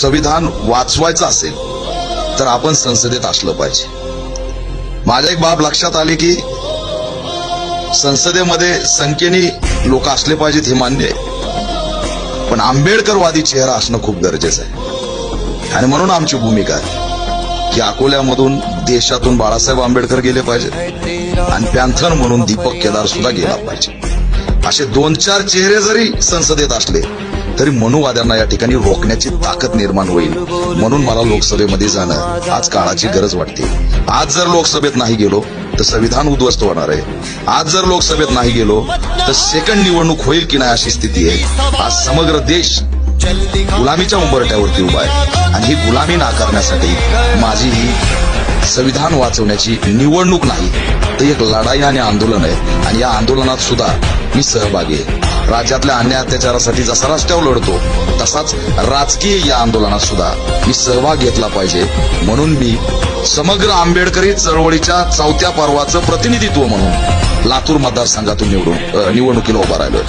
संविधान वाचवायचं असेल तर आपण संसदेत असलं पाहिजे. माझ्या एक बाब लक्षात आले की संसदेमध्ये संख्येने लोक असले पाहिजेत हे मान्य आहे, पण आंबेडकरवादी चेहरा असणं खूप गरजेचं आहे. आणि म्हणून आमची भूमिका आहे की अकोल्यामधून देशातून बाळासाहेब आंबेडकर गेले पाहिजेत आणि पॅन्थर म्हणून दीपक केदार सुद्धा गेला पाहिजे. असे 2-4 चेहरे जरी संसदेत असले तरी मनुवाद्यांना या ठिकाणी रोखण्याची ताकद निर्माण होईल. म्हणून मला लोकसभेमध्ये जाणं आज काळाची गरज वाटते. आज जर लोकसभेत नाही गेलो तर संविधान उद्ध्वस्त होणार आहे. आज जर लोकसभेत नाही गेलो तर सेकंड निवडणूक होईल की नाही अशी स्थिती आहे. आज समग्र देश गुलामीच्या उंबरठ्यावरती उभा आहे आणि ही गुलामी नाकारण्यासाठी माझी ही संविधान वाचवण्याची निवडणूक नाही तर एक लढाई आणि आंदोलन आहे. आणि या आंदोलनात सुद्धा मी सहभागी आहे. राज्यातल्या अन्याय अत्याचारासाठी जसा रस्त्यावर लढतो तसाच राजकीय या आंदोलनात सुद्धा मी सहभाग घेतला पाहिजे. म्हणून मी समग्र आंबेडकरी चळवळीच्या 4थ्या पर्वाचं प्रतिनिधित्व म्हणून लातूर मतदारसंघातून निवडणुकीला उभा राहिलोय.